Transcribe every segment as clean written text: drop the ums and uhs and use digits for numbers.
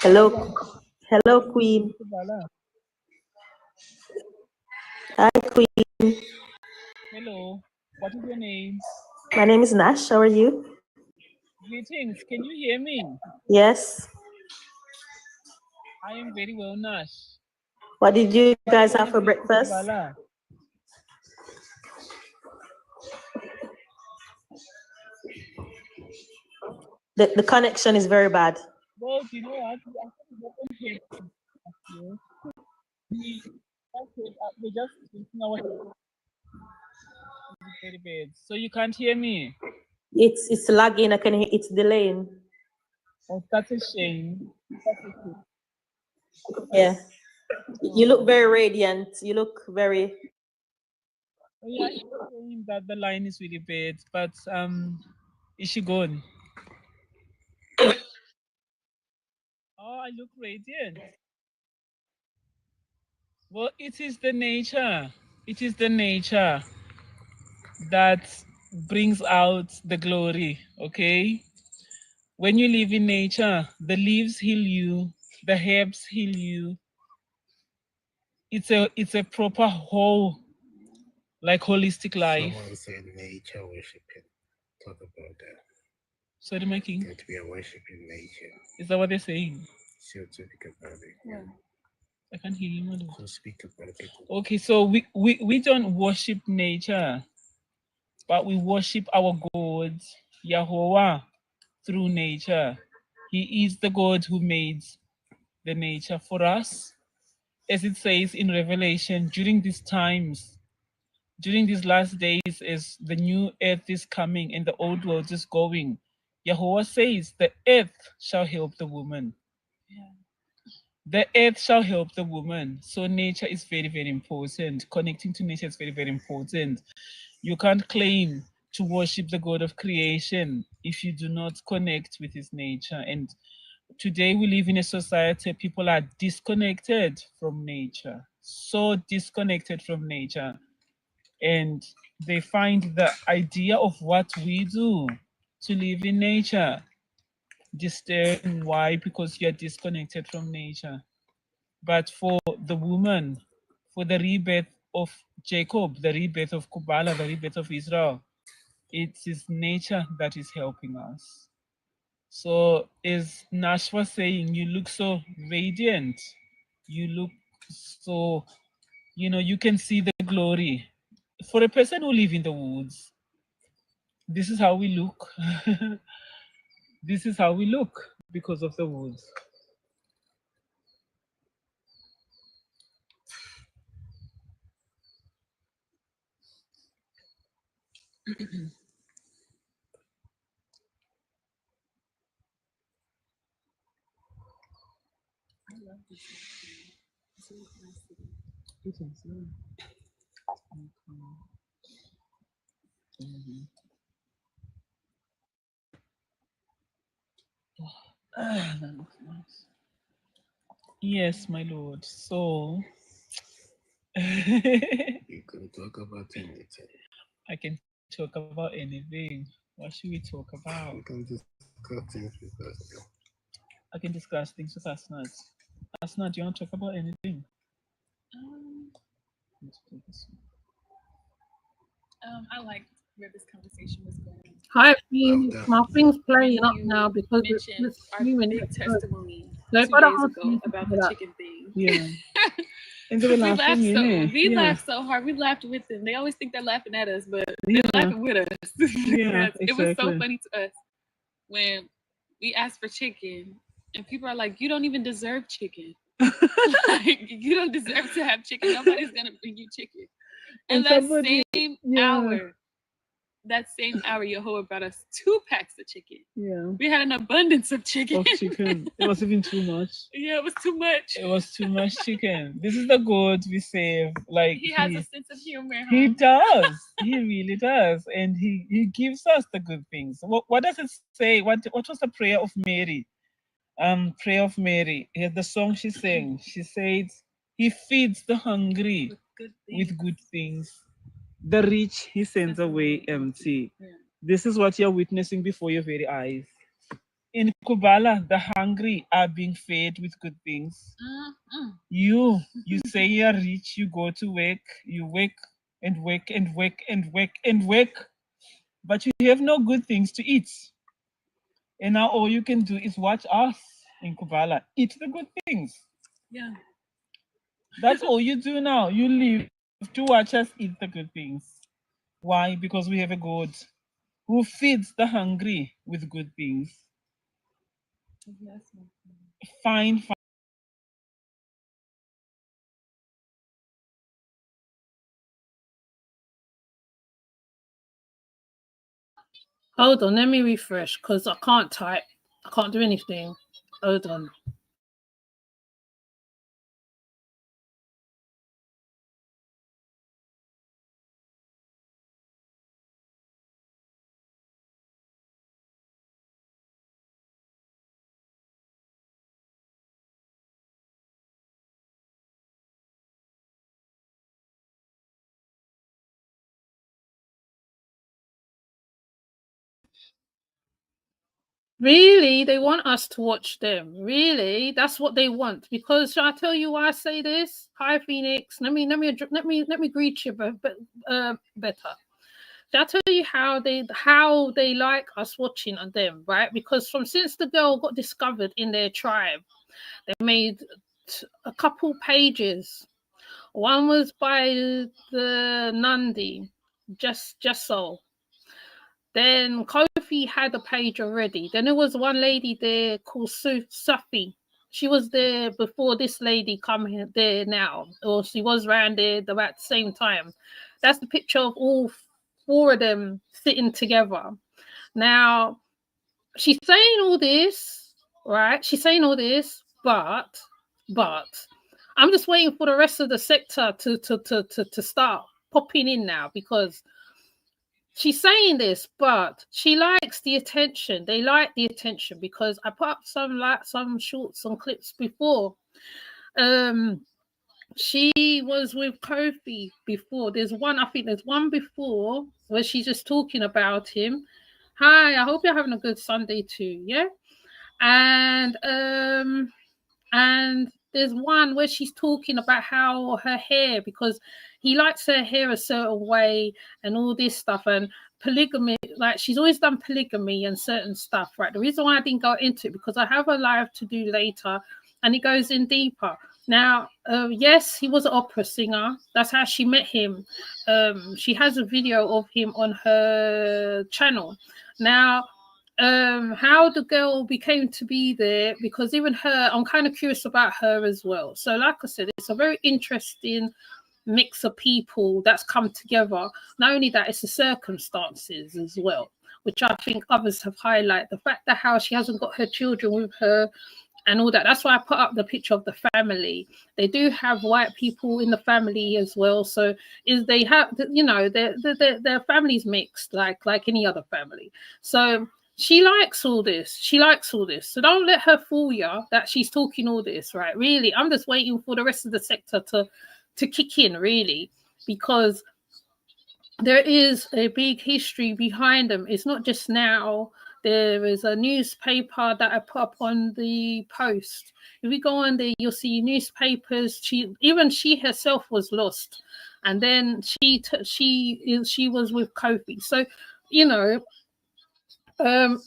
Hello, Kubala. hello, Hello, Queen. Kubala. Hi, Queen. Hello. What is your name? My name is Nash. How are you? Greetings. Can you hear me? Yes. I am very well, Nash. What did you What guys is have your for name in breakfast? Kubala? The connection is very bad. Well, you know what? We actually open here here. We're just taking our very bad. So you can't hear me. It's lagging. I can hear it's delaying. Oh, that's a shame. That's a shame. Yeah. You look Oh, very radiant. You look very. oh yeah, she's saying that the line is really bad, but is she gone? Oh, I look radiant. Well, it is the nature. It is the nature that brings out the glory, okay? When you live in nature, the leaves heal you, the herbs heal you. It's a proper whole, like holistic life. Someone said nature worshiping. Talk about that. Sorry, my king. That we are worshiping nature. Is that what they're saying? So speak about it. Yeah. I can't hear you, madam. So speak about it. Okay, so we don't worship nature, but we worship our God, Yahweh, through nature. He is the God who made the nature for us. As it says in Revelation, during these times, during these last days, as the new earth is coming and the old world is going, Yahweh says the earth shall help the woman. Yeah. The earth shall help the woman. So nature is very, very important. Connecting to nature is very, very important. You can't claim to worship the God of creation if you do not connect with his nature. And today we live in a society, people are disconnected from nature, so disconnected from nature. And they find the idea of what we do to live in nature disturbing. Why? Because you're disconnected from nature. But for the woman, for the rebirth of Jacob, the rebirth of Kubala, the rebirth of Israel, it is nature that is helping us. So, as Nash was saying, you look so radiant. You look so, you can see the glory. For a person who live in the woods, this is how we look. This is how we look because of the woods. Ah, that looks nice. Yes, my lord. So You can talk about anything. I can talk about anything. What should we talk about? You can discuss things with us. I can discuss things with Asnat. Asnat, do you want to talk about anything? I like where this conversation was going. Hi, Queen. Well, My thing's When playing up you now because it's mentioned our streaming. big testimony So if 2 I don't days answer ago you about for the that, chicken thing. Yeah. And they we were laughing, innit? we Yeah. laughed so hard. We laughed with them. They always think they're laughing at us, but they're Yeah. laughing with us. Yeah, It was so exactly. funny to us when we asked for chicken, and people are like, "You don't even deserve chicken. Like, you don't deserve to have chicken. Nobody's gonna bring you chicken." And that somebody, same yeah, hour, Yehovah brought us 2 packs of chicken. yeah, We had an abundance of chicken. of chicken. It was even too much. Yeah, it was too much. It was too much chicken. This is the God we save. Like He has a sense of humor. Huh? He does. He really does, and he gives us the good things. What does it say? What was the prayer of Mary? Prayer of Mary. The song she sang. She said, "He feeds the hungry with good things. The rich he sends away empty." Yeah. This is what you're witnessing before your very eyes. In Kubala, the hungry are being fed with good things. You say you're rich, you go to work, you work and work and work and work and work, but you have no good things to eat. And now all you can do is watch us in Kubala eat the good things. Yeah. That's all you do now. You live to watch us eat the good things. Why? Because we have a God who feeds the hungry with good things. Fine. Hold on, let me refresh because I can't type. I can't do anything. Hold on. Really? They want us to watch them. Really? That's what they want. Because shall I tell you why I say this? Hi Phoenix. Let me greet you better. Shall I tell you how they like us watching on them, right? Because since the girl got discovered in their tribe, they made a couple pages. One was by the Nandi, just so. Then Kofi had a page already. Then there was one lady there called Sufi. She was there before this lady come there now, or she was around there about the same time. That's the picture of all four of them sitting together. Now, she's saying all this, right? She's saying all this, but I'm just waiting for the rest of the sector to start popping in now because she's saying this, but she likes the attention. They like the attention because I put up some shorts and clips before. She was with Kofi before. I think there's one before where she's just talking about him. Hi, I hope you're having a good Sunday too. Yeah. And there's one where she's talking about how her hair, because he likes her hair a certain way and all this stuff, and polygamy, like she's always done polygamy and certain stuff, right? The reason why I didn't go into it because I have a live to do later and it goes in deeper. Now, yes, he was an opera singer. That's how she met him. She has a video of him on her channel. Now, how the girl became to be there, because even her, I'm kind of curious about her as well. So like I said, it's a very interesting mix of people that's come together. Not only that, it's the circumstances as well, which I think others have highlighted. The fact that how she hasn't got her children with her and all that. That's why I put up the picture of the family. They do have white people in the family as well. So they have, their family's mixed like any other family. So she likes all this. So don't let her fool you that she's talking all this, right? Really, I'm just waiting for the rest of the sector to kick in, really, because there is a big history behind them. It's not just now. There is a newspaper that I put up on the post. If we go on there, you'll see newspapers. She herself was lost, and then she was with Kofi. So, and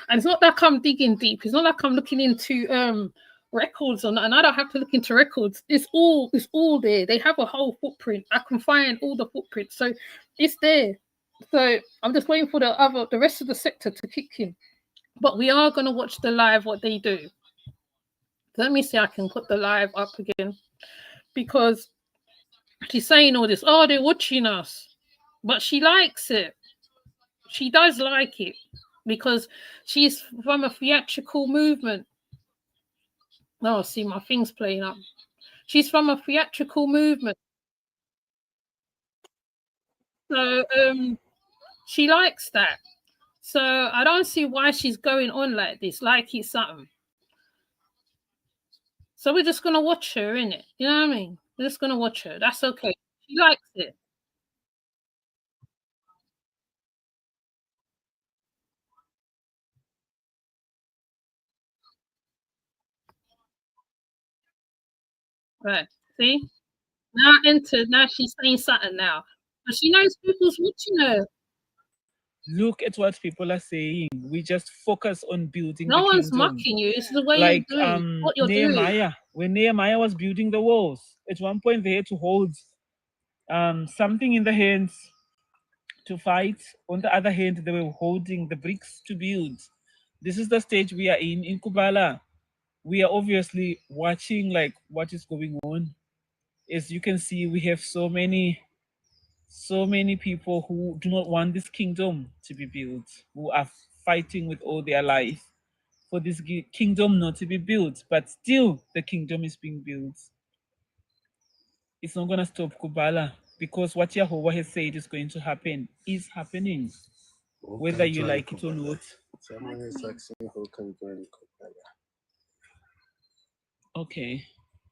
it's not like I'm digging deep. It's not like I'm looking into records and I don't have to look into records. It's all there. They have a whole footprint. I can find all the footprints, so it's there. So I'm just waiting for the rest of the sector to kick in. But we are going to watch the live what they do. Let me see. I can put the live up again because she's saying all this. Oh, they're watching us, but she likes it. She does like it because she's from a theatrical movement. Oh, see, my thing's playing up. She's from a theatrical movement. So she likes that. So I don't see why she's going on like this, like it's something. So we're just gonna watch her, innit? You know what I mean? We're just gonna watch her. That's okay. She likes it. Right. See? Now I entered. Now she's saying something now. But she knows people's watching her. Look at what people are saying. We just focus on building No the one's kingdom. mocking you. It's the way Like you're doing what you're doing. Nehemiah. When Nehemiah was building the walls, at one point they had to hold something in the hands to fight. On the other hand, they were holding the bricks to build. This is the stage we are in Kubala. We are obviously watching like what is going on. As you can see, we have so many people who do not want this kingdom to be built, who are fighting with all their life for this kingdom not to be built, but still the kingdom is being built. It's not going to stop Kubala because what Yahweh has said is going to happen is happening, Who whether can you join like it or Kubala? not. Someone is asking who can join Kubala. Okay.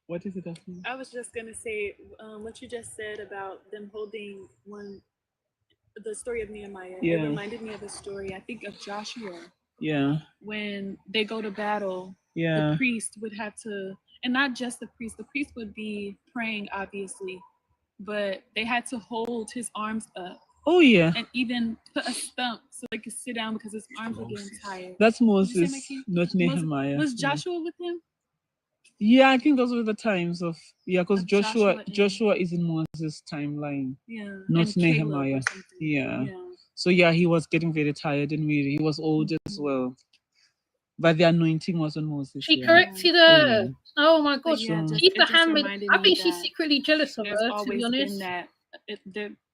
What is it, Asma? I was just gonna say what you just said about them holding one. The story of Nehemiah. Yeah. It reminded me of a story. I think of Joshua Yeah. when they go to battle. Yeah. The priest would have to, and not just the priest. The priest would be praying, obviously, but they had to hold his arms up Oh yeah. and even put a stump so they could sit down because his arms were getting Moses. tired. That's Did you Moses, say, Mikey? not Nehemiah. Was Yeah. Joshua with him? Yeah, I think those were the times of because Of Joshua Joshua and- is in Moses' timeline, Yeah. not and Caleb Nehemiah. or something. Yeah. Yeah. So yeah, he was getting very tired and weary. He was old as well. But the anointing was on Moses. She Yeah. corrected Oh, her. yeah. Oh my But gosh. yeah, So- just, Keep it the just hand. reminded I me think she's that secretly jealous of there's her, to always be honest. been that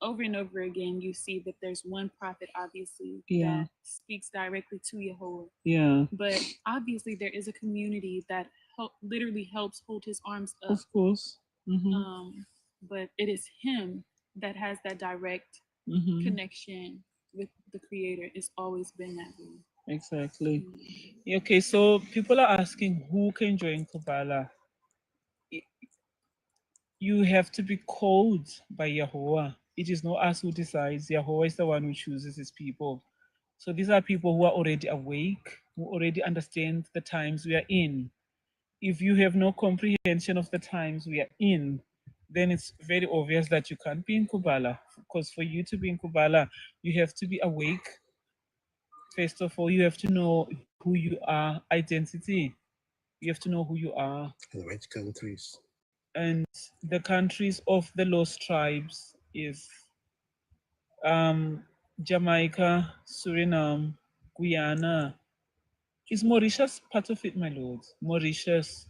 over and over again you see that there's one prophet obviously Yeah. that speaks directly to Yahweh, Yeah. but obviously there is a community that literally helps hold his arms up. Of course. Mm-hmm. But it is him that has that direct Mm-hmm. connection with the creator. It's always been that way. Exactly. Okay, so people are asking who can join Kubala. You have to be called by Yahweh. It is not us who decides. Yahweh is the one who chooses his people. So these are people who are already awake, who already understand the times we are in. If you have no comprehension of the times we are in, then it's very obvious that you can't be in Kubala. Because for you to be in Kubala, you have to be awake. First of all, you have to know who you are, identity. You have to know who you are. In which countries? And the countries of the lost tribes is Jamaica, Suriname, Guyana. Is Mauritius part of it, my lord? Mauritius,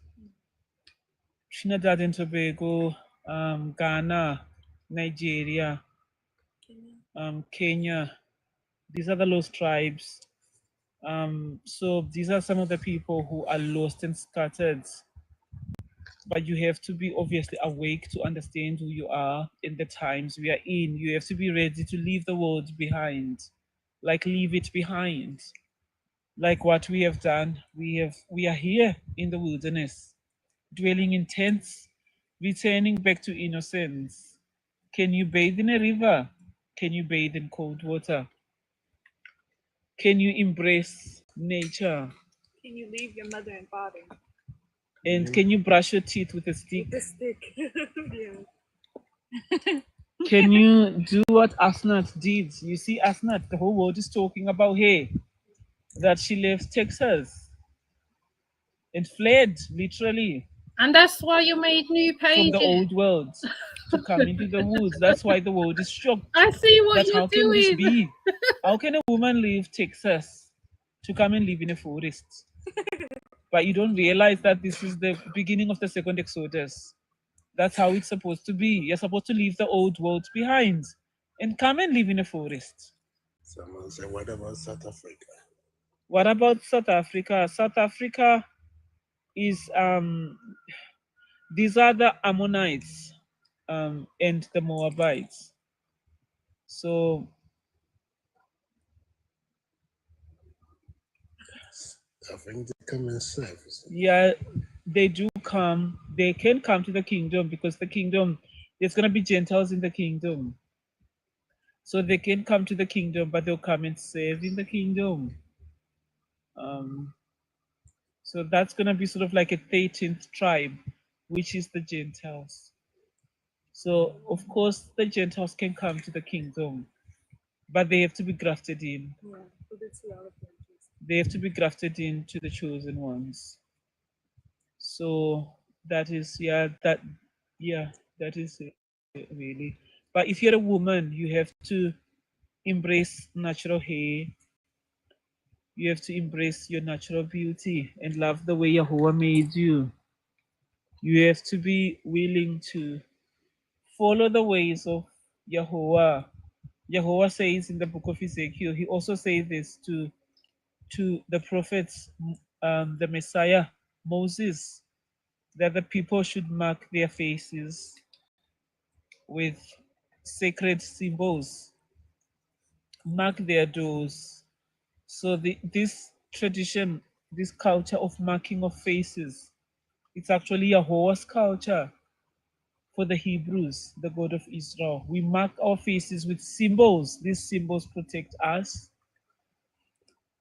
Trinidad and Tobago, Ghana, Nigeria, Kenya. These are the lost tribes. So these are some of the people who are lost and scattered. But you have to be obviously awake to understand who you are in the times we are in. You have to be ready to leave the world behind, like leave it behind. Like what we have done, we are here in the wilderness, dwelling in tents, returning back to innocence. Can you bathe in a river? Can you bathe in cold water? Can you embrace nature? Can you leave your mother and father And can you brush your teeth with a stick? with a stick? Yeah. Can you do what Asnat did? You see, Asnat, the whole world is talking about her, that she left Texas and fled literally And that's why you made new from pages. the old world to come into the woods. That's why the world is shocked. I see what That's you're how can this doing. be? How can a woman leave Texas to come and live in a forest? But you don't realize that this is the beginning of the second Exodus. That's how it's supposed to be. You're supposed to leave the old world behind and come and live in a forest. Someone said, what about South Africa? What about South Africa? South Africa is these are the Ammonites and the Moabites. So I think they come and serve. yeah, they do come. They can come to the kingdom because the kingdom, there's gonna be Gentiles in the kingdom. So they can come to the kingdom, but they'll come and serve in the kingdom. So that's gonna be sort of like a 13th tribe, which is the Gentiles. So, of course, the Gentiles can come to the kingdom, but they have to be grafted in. Yeah, so that's the other branches. They have to be grafted into the chosen ones. So that is, that is it, really. But if you're a woman, you have to embrace natural hair. You have to embrace your natural beauty and love the way Yahweh made you. You have to be willing to follow the ways of Yahweh. Yahweh says in the book of Ezekiel, he also says this to the prophets, the Messiah, Moses, that the people should mark their faces with sacred symbols, mark their doors. So this tradition, this culture of marking of faces, it's actually Yahweh's culture for the Hebrews, the God of Israel. We mark our faces with symbols. These symbols protect us.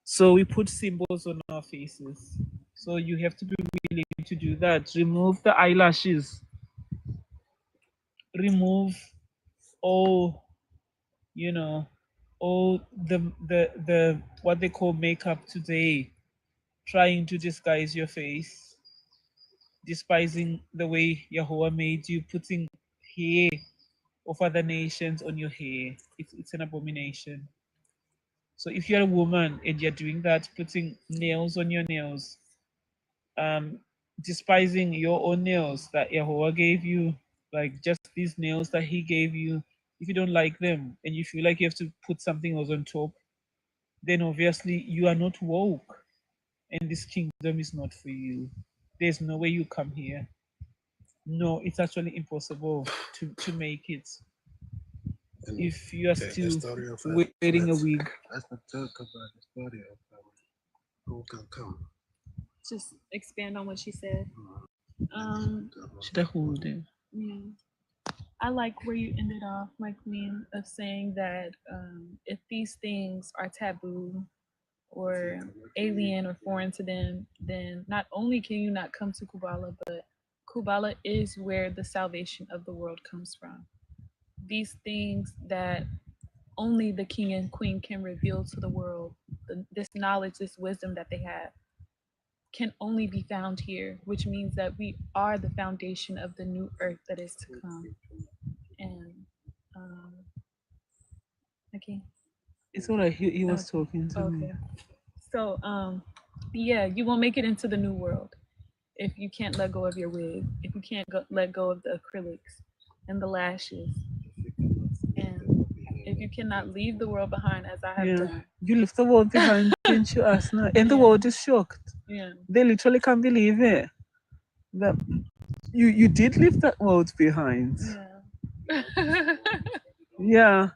So we put symbols on our faces. So you have to be willing to do that. Remove the eyelashes. Remove all, you know, all the what they call makeup today, trying to disguise your face, despising the way Yahweh made you, putting hair of other nations on your hair. It's an abomination. So if you're a woman and you're doing that, putting nails on your nails, um, despising your own nails that Yahweh gave you, like just these nails that He gave you, if you don't like them and you feel like you have to put something else on top, then obviously you are not woke and this kingdom is not for you. There's no way you come here. No, it's actually impossible to make it And if you are the still story of wearing a let's- wig. Let's not talk about the story of who can come. Just expand on what she said. Should I hold it? Yeah. I like where you ended off, my queen, of saying that if these things are taboo or alien or foreign to them, then not only can you not come to Kubala, but Kubala is where the salvation of the world comes from. These things that only the king and queen can reveal to the world, this knowledge, this wisdom that they have, can only be found here, which means that we are the foundation of the new earth that is to come. And okay. It's all right. He was Okay. talking to me. Okay. So yeah, you won't make it into the new world if you can't let go of your wig, if you can't let go of the acrylics and the lashes, and if you cannot leave the world behind as I have Yeah. done. You left the world behind, didn't you, Asna? And the Yeah. world is shocked. Yeah. They literally can't believe it. That you did leave that world behind. Yeah. Yeah.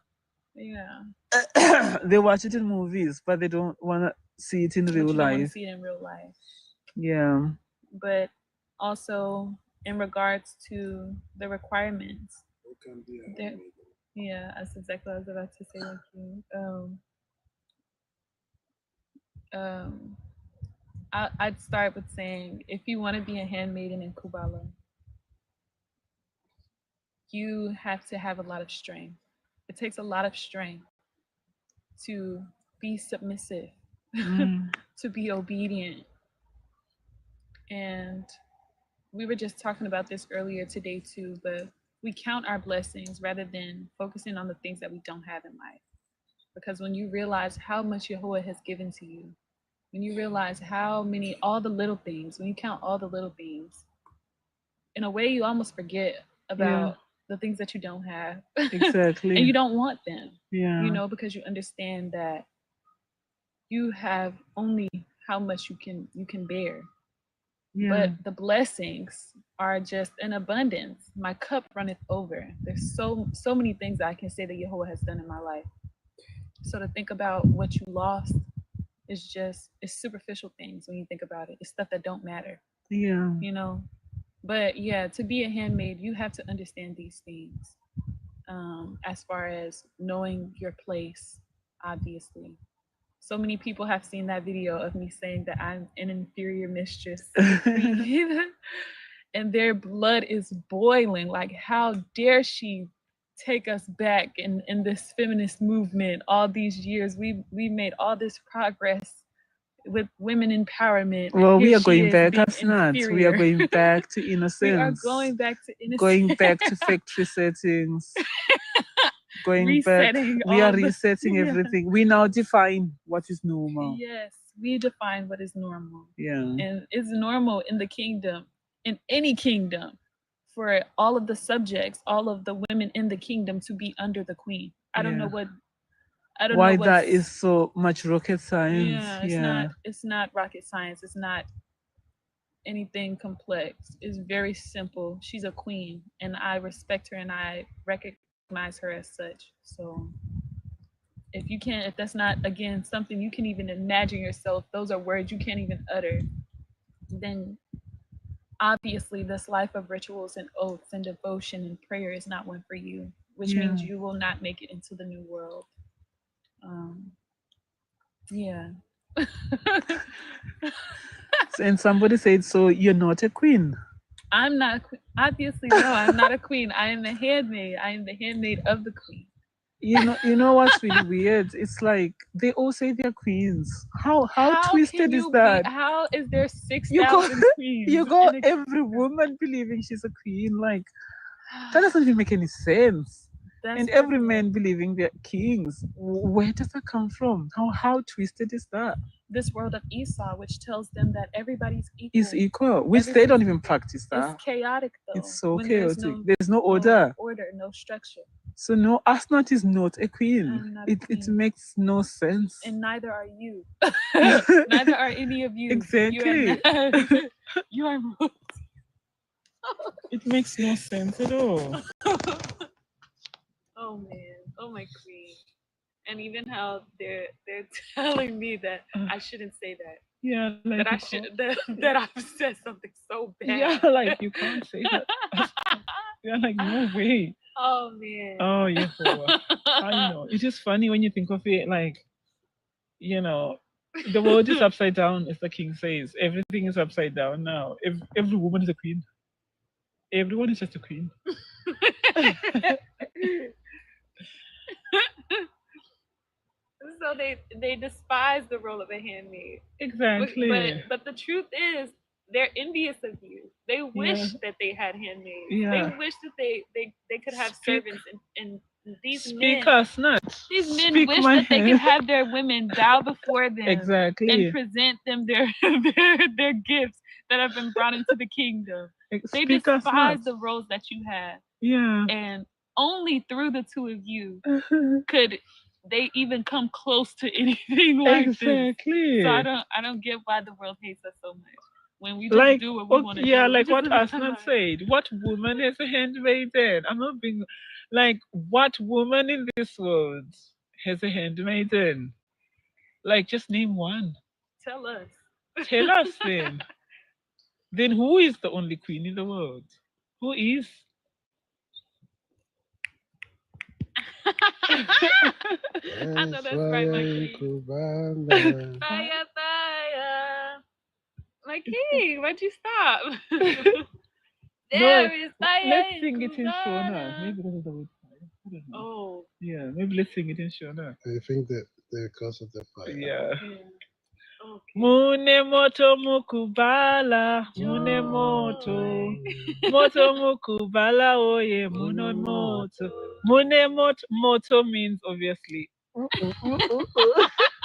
Yeah. They watch it in movies, but they don't want to see it in But real you don't want to life. see it in real life. Yeah. But also in regards to the requirements. Who can be a There- handmaiden? Yeah, that's exactly what I was about to say. Like you, I'd start with saying, if you want to be a handmaiden in Kubala, you have to have a lot of strength. It takes a lot of strength to be submissive, Mm. to be obedient. And we were just talking about this earlier today too, but we count our blessings rather than focusing on the things that we don't have in life. Because when you realize how much Yahweh has given to you, when you realize how many, all the little things, when you count all the little things, in a way you almost forget about the things that you don't have. Exactly. And you don't want them, Yeah. you know, because you understand that you have only how much you can bear. Yeah. But the blessings are just in abundance. My cup runneth over. There's so many things that I can say that Yahweh has done in my life. So to think about what you lost is just, it's superficial things when you think about it. It's stuff that don't matter, Yeah. you know. But yeah, to be a handmaid, you have to understand these things. As far as knowing your place, obviously. So many people have seen that video of me saying that I'm an inferior mistress to the queen. and their blood is boiling. Like, how dare she take us back in this feminist movement? All these years, we made all this progress with women empowerment. and Well, we here are she going is back, being Asnat. We inferior. are going back to innocence. We are going back to innocence. Going back to factory settings. Going back. Resetting We are all the- resetting Yeah. everything. We now define what is normal. Yes, we define what is normal. Yeah. And it's normal in the kingdom, in any kingdom, for all of the subjects, all of the women in the kingdom to be under the queen. I don't know Why know that what's- is so much rocket science. Yeah, it's not rocket science. It's not anything complex. It's very simple. She's a queen, and I respect her and I recognize her as such. So if that's not, again, something you can even imagine yourself, those are words you can't even utter, then obviously this life of rituals and oaths and devotion and prayer is not one for you, which means you will not make it into the new world. Yeah. And somebody said, so you're not a queen. I'm not a queen. Obviously, no, I'm not a queen. I am the handmaid. I am the handmaid of the queen. You know what's really weird? It's like they all say they're queens. How twisted is that? How is there 6,000 queens? You got every woman believing she's a queen. Like, that doesn't even make any sense. And every man believing they're kings. Where does that come from? How twisted is that? This world of Esau, which tells them that everybody's equal. Is equal, which they don't even practice that. It's chaotic though. It's so chaotic. There's no order. No structure. So no, Asnat is not a queen. I'm not a queen. It makes no sense. And neither are you. Neither are any of you. Exactly. You are not. It makes no sense at all. Oh man. Oh my queen. And even how they're telling me that I shouldn't say that. Yeah, like that I should that I've said something so bad. Yeah, like you can't say that. Yeah, like no way. Oh man. Oh yeah. I know. It is funny when you think of it, like, you know, the world is upside down, as the king says. Everything is upside down now. Every woman is a queen. Everyone is just a queen. So they despise the role of a handmaid. Exactly. But the truth is, they're envious of you. They wish that they had handmaids. Yeah. They wish that they could have servants and these Speak men. us not. These men Speak wish my that they hand. could have their women bow before them. Exactly. And present them their gifts that have been brought into the kingdom. They Speak us despise not. the roles that you have. Yeah. And only through the two of you could they even come close to anything like this. Exactly. So I don't get why the world hates us so much. When we just do what we want to do. Yeah, like what Asnat said. What woman is a handmaiden? I'm not being like, what woman in this world has a handmaiden? Like, just name one. Tell us. Tell us then. Then who is the only queen in the world? Who is? I know that's right, my king. Kubala. Fire, fire. My king, why'd you stop? There is fire. Let's sing it in Kubala. Shona. Maybe that is the word fire. I don't know. Oh. Yeah, maybe let's sing it in Shona. I think that they're because of the fire. Yeah. Okay. Mune moto mukubala, mune moto, moto mukubala, oye, mune moto, mune moto means obviously.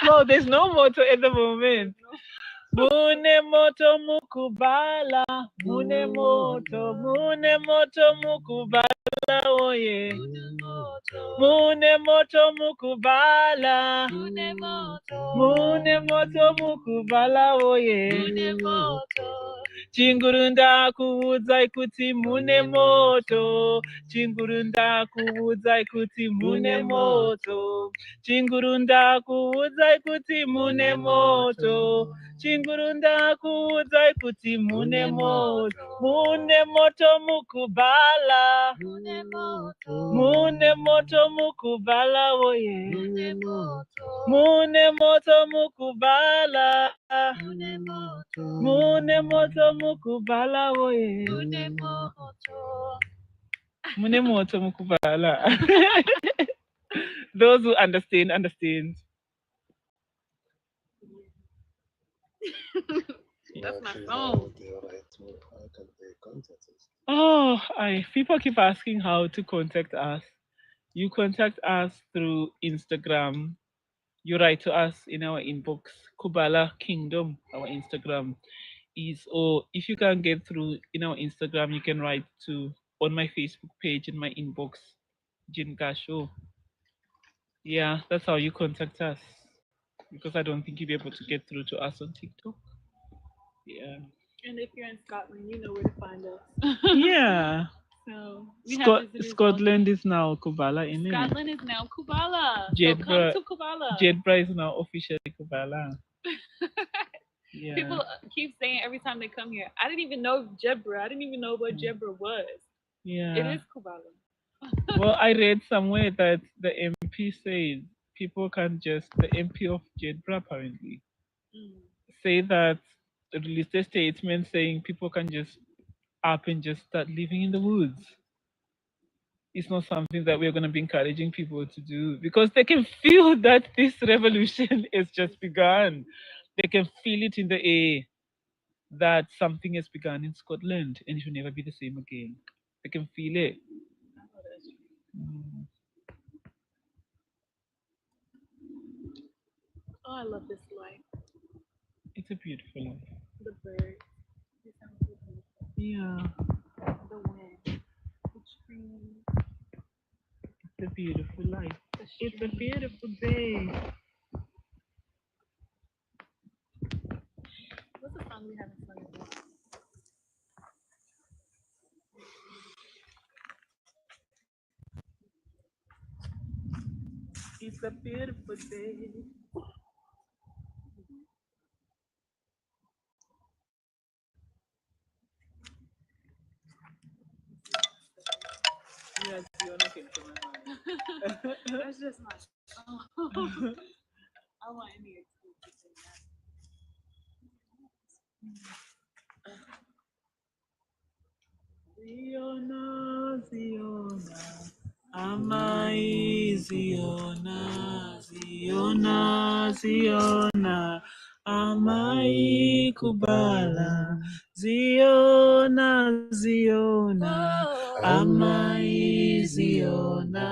No, there's no moto at the moment. Mune moto mukubala, mune moto mukubala, oye, mune moto mukubala. Mune moto mukubala oye. Chingurunda kuudza kuti mune moto. Chingurunda kuudza kuti mune moto. Chingurunda kuudza kuti mune moto. chingurunda kuudzai kuti mune moto mukubala, mune moto mukubala woye, mune moto mukubala, mune moto mukubala woye, mune moto mukubala. Those who understand, understand. That's my Actually, song. how can they contact us? Oh, people keep asking how to contact us. You contact us through Instagram. You write to us in our inbox, Kubala Kingdom, our Instagram is, or if you can't get through in our Instagram, you can write to on my Facebook page in my inbox, Jinka Show. Yeah, that's how you contact us. Because I don't think you'll be able to get through to us on TikTok. Yeah. And if you're in Scotland, you know where to find us. Yeah. So we have visitors Scotland is now Kubala, all- innit? Scotland is now Kubala. So Jedburgh- come to Kubala. Jedburgh is now officially Kubala. Yeah. People keep saying every time they come here, I didn't even know Jedburgh. I didn't even know what Jedburgh was. Yeah. It is Kubala. Well, I read somewhere that the MP said people can just, the MP of Jedburgh apparently, say that, released a statement saying people can just up and just start living in the woods. It's not something that we're going to be encouraging people to do because they can feel that this revolution has just begun. They can feel it in the air that something has begun in Scotland and it will never be the same again. They can feel it. Mm. Oh, I love this life. It's a beautiful life. The birds. They sound so beautiful. Yeah, The wind. The trees. it's a beautiful life. The It's a streams. beautiful day. What's the song we haven't sung in a while? It's a beautiful day. Yes, you're not came to my mind. That's just my song. I want any excuse to say that. Ziona, Ziona, Amai, Ziona, Ziona, Ziona, Amai Kubala, Ziona, Ziona, Amai, Ziona,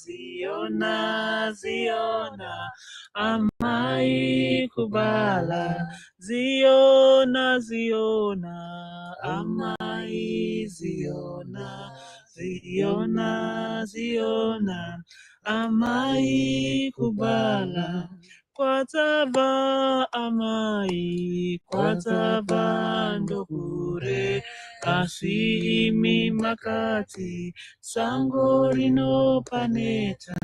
Ziona, Ziona, Amai Kubala, Ziona, Ziona, Amai, Ziona, Ziona, Ziona, Amai Kubala, Kwatava Amai, Kwatava Ndokure, Asimi Makati, Sangorino Paneta.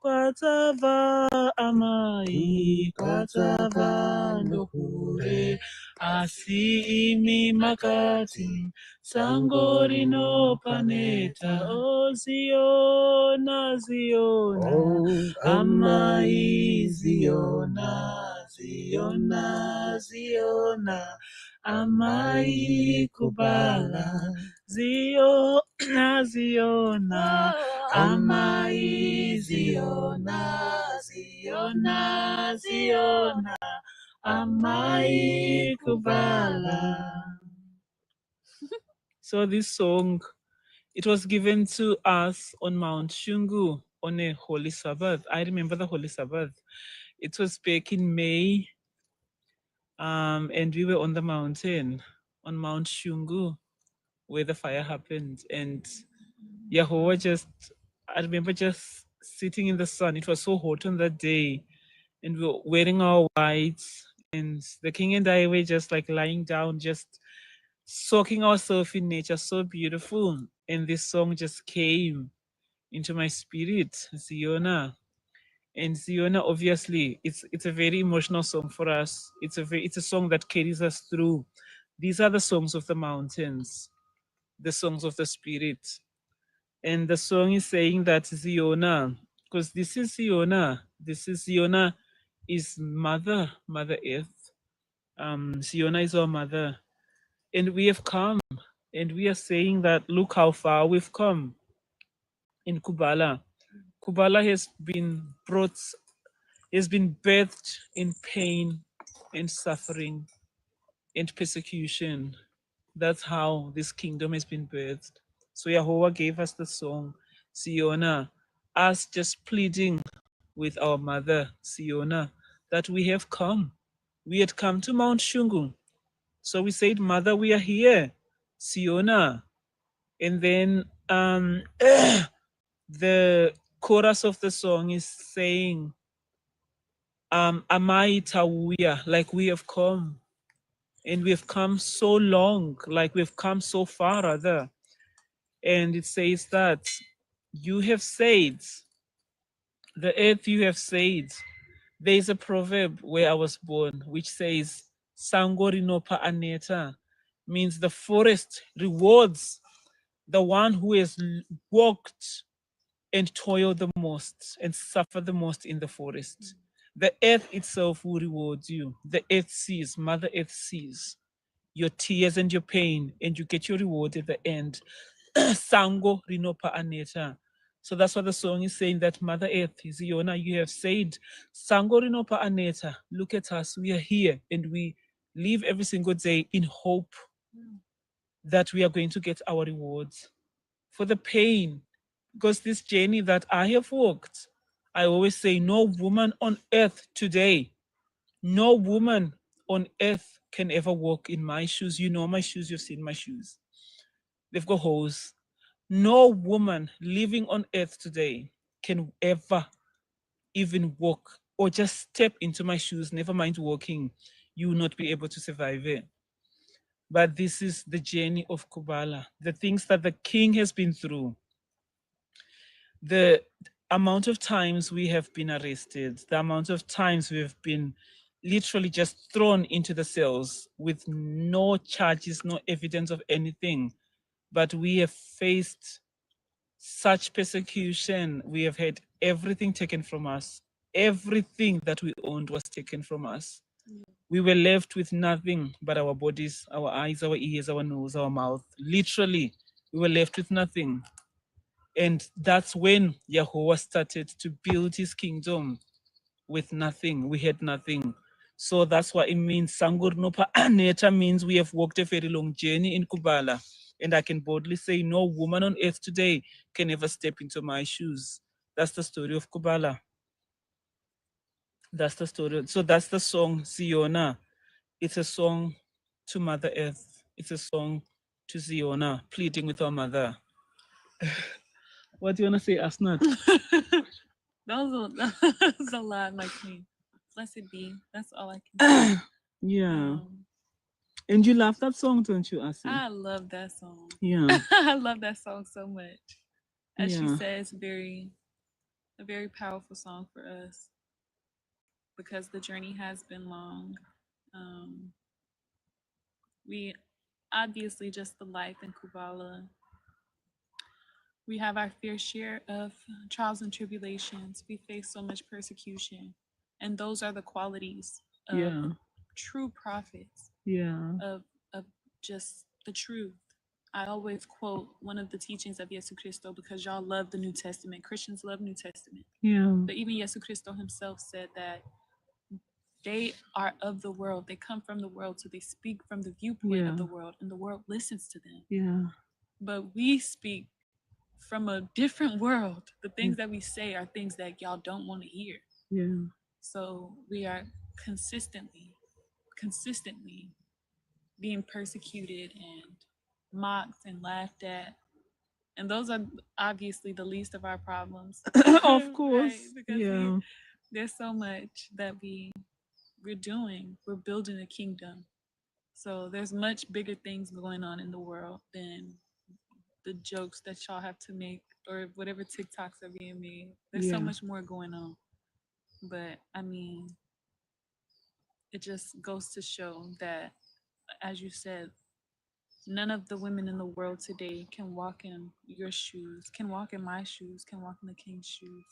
Kwatava Amai, Kwatava Ndokure, Asimi Makati, Sangorino Paneta, O Ziona, Ziona, Amai, Ziona, Ziona, Ziona, Amai Kubala, Ziona, Ziona, Amai, Ziona, Ziona, Ziona, Amai Kubala. So this song, it was given to us on Mount Shungu on a Holy Sabbath. I remember the Holy Sabbath. It was back in May, and we were on the mountain, on Mount Shungu, where the fire happened. And Yahweh I remember just sitting in the sun. It was so hot on that day, and we were wearing our whites. And the king and I were just like lying down, just soaking ourselves in nature. So beautiful. And this song just came into my spirit, Ziona. And Siona, obviously, it's a very emotional song for us. It's a song that carries us through. These are the songs of the mountains, the songs of the spirit. And the song is saying that Siona, because this is Siona is Mother Earth. Siona is our mother. And we have come, and we are saying that look how far we've come in Kubala. Kubala has been birthed in pain and suffering and persecution. That's how this kingdom has been birthed. So Yahweh gave us the song, Siona, us just pleading with our mother, Siona, that we have come. We had come to Mount Shungu. So we said, Mother, we are here, Siona. And then the chorus of the song is saying, Amai Tawuya, like we have come. And we've come so long, like we've come so far, rather. And it says that you have said, the earth you have said. There is a proverb where I was born, which says, Sangorinopa Aneta, means the forest rewards the one who has walked and toiled the most and suffered the most in the forest. The earth itself will reward you. The earth sees, Mother Earth sees your tears and your pain, and you get your reward at the end. Sango Rinopa Aneta. So that's what the song is saying, that Mother Earth, Ziona, you have said, Sango Rinopa Aneta, look at us, we are here, and we live every single day in hope that we are going to get our rewards for the pain. Because this journey that I have walked, I always say, no woman on earth today, no woman on earth can ever walk in my shoes. You know my shoes, you've seen my shoes. They've got holes. No woman living on earth today can ever even walk or just step into my shoes, never mind walking. You will not be able to survive it. But this is the journey of Kubala, the things that the king has been through, the amount of times we have been arrested, the amount of times we have been literally just thrown into the cells with no charges, no evidence of anything. But we have faced such persecution. We have had everything taken from us. Everything that we owned was taken from us. We were left with nothing but our bodies, our eyes, our ears, our nose, our mouth. Literally, we were left with nothing. And that's when Yahweh started to build his kingdom with nothing. We had nothing. So that's what it means. Sangurnopa Aneta means we have walked a very long journey in Kubala. And I can boldly say, no woman on earth today can ever step into my shoes. That's the story of Kubala. That's the story. So that's the song, Siona. It's a song to Mother Earth. It's a song to Siona, pleading with our mother. What do you want to say, Asnat? That was a lot, my queen. Blessed be. That's all I can say. Yeah. And you love that song, don't you, Asi? I love that song. Yeah. I love that song so much. As she Yeah. says, a very powerful song for us because the journey has been long. We obviously just the life in Kubala. We have our fair share of trials and tribulations. We face so much persecution, and those are the qualities of Yeah. true prophets. Yeah. Of just the truth. I always quote one of the teachings of Yesu Cristo because y'all love the New Testament. Christians love New Testament. Yeah. But even Yesu Cristo himself said that they are of the world. They come from the world, so they speak from the viewpoint of the world, and the world listens to them. Yeah. But we speak from a different world. The things that we say are things that y'all don't want to hear. Yeah. So we are consistently being persecuted and mocked and laughed at. And those are obviously the least of our problems. Of course. Right? Because there's so much that we're doing. We're building a kingdom. So there's much bigger things going on in the world than the jokes that y'all have to make or whatever TikToks are being made. There's so much more going on. But I mean, it just goes to show that, as you said, none of the women in the world today can walk in your shoes, can walk in my shoes, can walk in the king's shoes.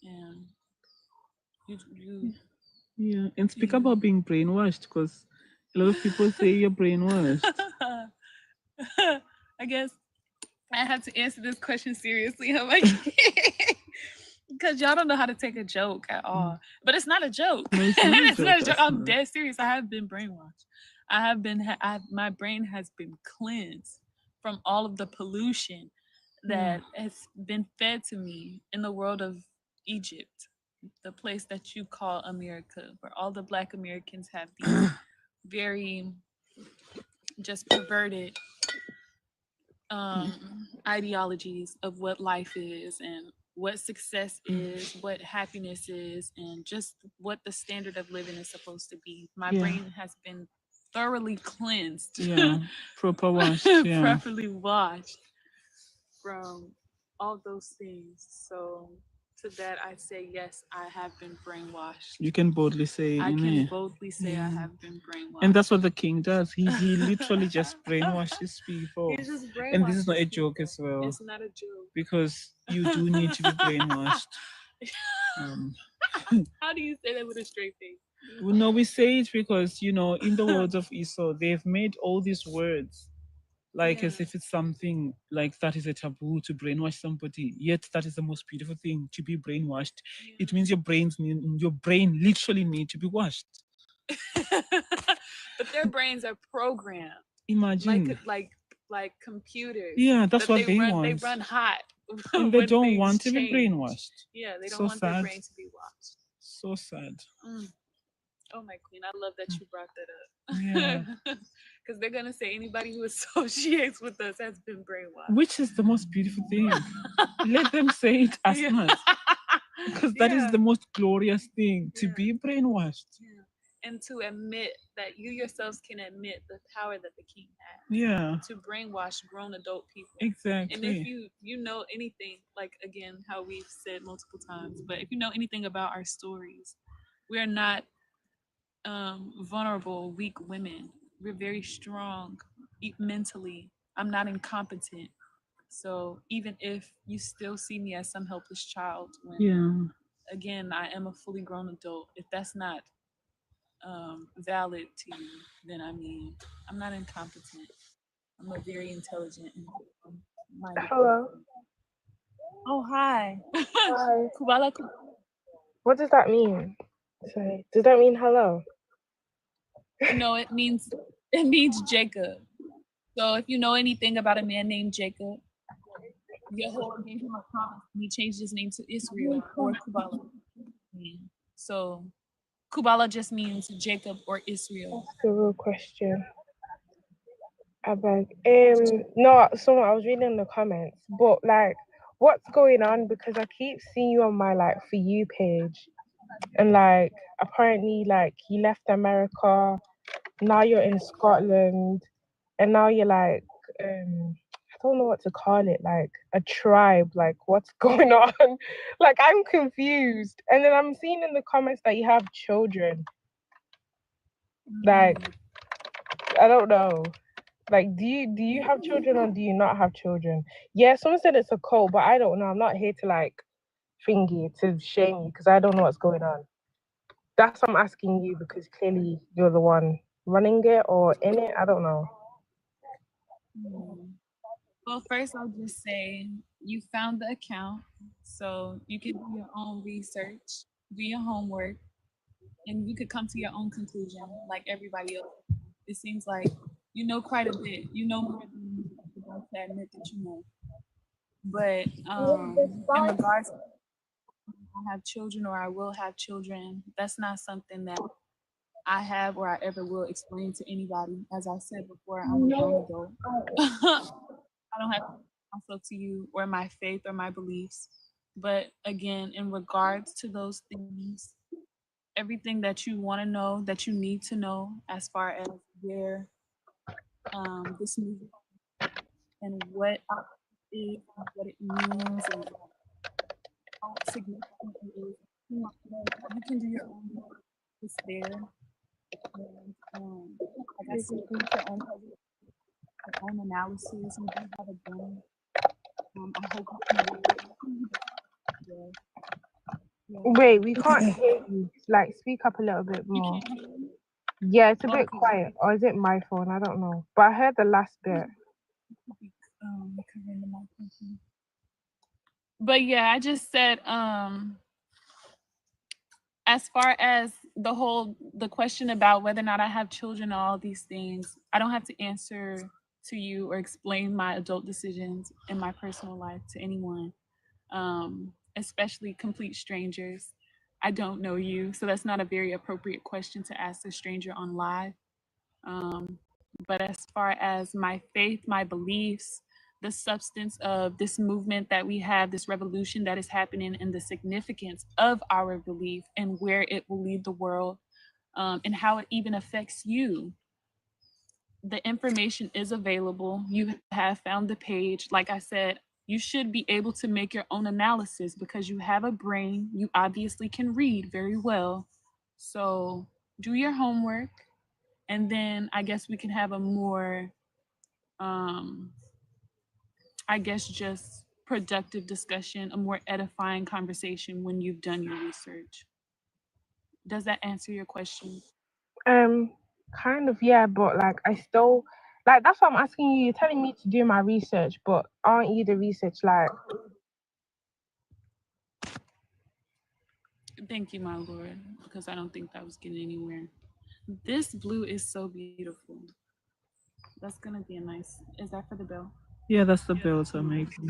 And you Yeah, and speak you about being brainwashed, because a lot of people say you're brainwashed. I guess I have to answer this question seriously. I'm like, because y'all don't know how to take a joke at all. But it's not a joke. No, it's not a It's not a joke, joke. that's I'm not. dead serious. I have been brainwashed. I have been. My brain has been cleansed from all of the pollution that has been fed to me in the world of Egypt, the place that you call America, where all the Black Americans have these very just perverted ideologies of what life is and what success is, what happiness is, and just what the standard of living is supposed to be. My Yeah. brain has been thoroughly cleansed, Yeah, proper washed. Yeah. properly washed from all those things. So to that I say yes, I have been brainwashed. You can boldly say, I can innit? boldly say I have been brainwashed. And that's what the king does. He literally just brainwashes people. He just And this is not a brainwashes joke people. as well, It's not a joke. because you do need to be brainwashed. How do you say that with a straight face? Well, no, we say it because, you know, in the words of Esau, they've made all these words like as Yeah. if it's something like that is a taboo to brainwash somebody. Yet that is the most beautiful thing, to be brainwashed. It means your brain literally need to be washed. But their brains are programmed. Imagine. Like computers. Yeah, that's what they run. want. They run hot. And they when don't things want to be change. brainwashed. Yeah, they don't So want their sad. brain to be washed. So sad. Oh my queen, I love that you brought that up. Yeah. Because they're gonna say anybody who associates with us has been brainwashed. Which is the most beautiful thing. Let them say it as much. Because that is the most glorious thing, to be brainwashed. Yeah. And to admit that you yourselves can admit the power that the king has. Yeah. To brainwash grown adult people. Exactly. And if you know anything, like again, how we've said multiple times, but if you know anything about our stories, we're not vulnerable, weak women. We're very strong mentally. I'm not incompetent. So even if you still see me as some helpless child, when again I am a fully grown adult, if that's not valid to you, then I mean I'm not incompetent. I'm a very intelligent and minded. Hello. Oh hi. Hi. Kubala. What does that mean? Sorry. Does that mean hello? No, it means Jacob. So if you know anything about a man named Jacob, Yehovah gave him a promise. He changed his name to Israel or Kubala. So Kubala just means Jacob or Israel. That's a real question. I beg. No, someone I was reading the comments, but like, what's going on? Because I keep seeing you on my like For You page, and like apparently like you left America, now you're in Scotland, and now you're like I don't know what to call it, like a tribe. Like what's going on? Like I'm confused. And then I'm seeing in the comments that you have children. Like I don't know. Like do you have children or do you not have children? Yeah, someone said it's a cult, but I don't know. I'm not here to like thingy to shame you because I don't know what's going on. That's what I'm asking you because clearly you're the one running it or in it. I don't know. Well, first I'll just say you found the account, so you can do your own research, do your homework, and you could come to your own conclusion like everybody else. It seems like you know quite a bit. You know more than you're about to admit that you know. But in regards to I have children or I will have children, that's not something that I have or I ever will explain to anybody. As I said before, I'm a grown adult. I don't have to also to you or my faith or my beliefs. But again, in regards to those things, everything that you want to know, that you need to know, as far as where this movie and what it is, and what it means, and how significant it is, You can do your own work. It's there. And like I said, make your own analysis. You do have a brain. I hope you can do it. Yeah. Wait, we can't hear you. Like, speak up a little bit You more. can't hear me? Yeah, it's a bit Okay. quiet. Or is it my phone? I don't know. But I heard the last bit. Covering the microphone. But yeah, I just said as far as the question about whether or not I have children and all these things, I don't have to answer to you or explain my adult decisions in my personal life to anyone, especially complete strangers. I don't know you, so that's not a very appropriate question to ask a stranger on live. But as far as my faith, my beliefs, the substance of this movement that we have, this revolution that is happening, and the significance of our belief and where it will lead the world, and how it even affects you. The information is available. You have found the page. Like I said, you should be able to make your own analysis because you have a brain. You obviously can read very well. So do your homework, and then I guess we can have a more I guess just productive discussion, a more edifying conversation when you've done your research. Does that answer your question? Kind of, yeah, but like I still like that's what I'm asking you. You're telling me to do my research, but aren't you the research like Thank you, my lord, because I don't think that was getting anywhere. This blue is so beautiful. That's gonna be a nice. Is that for the bill? Yeah, that's the builds I'm making.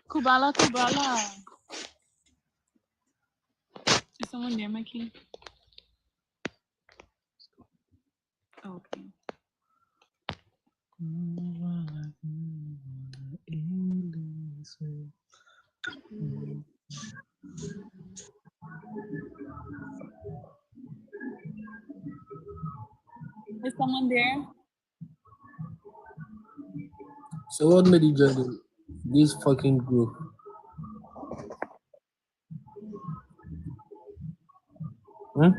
Kubala, Kubala. Is someone near my key? Okay. Is someone there? So what made you join this fucking group? Hmm?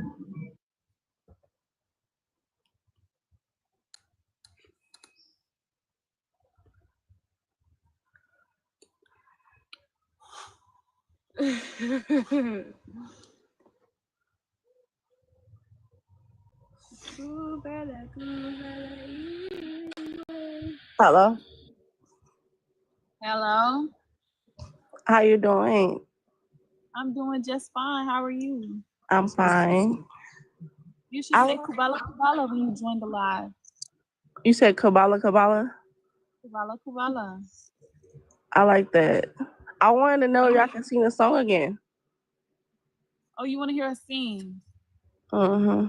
Hello. Hello. How you doing? I'm doing just fine. How are you? I'm fine. You should say Kubala, Kubala when you join the live. You said Kabbalah, Kabbalah? Kubala, Kubala. I like that. I wanted to know if y'all can sing the song again. Oh, you want to hear us sing? Mm-hmm.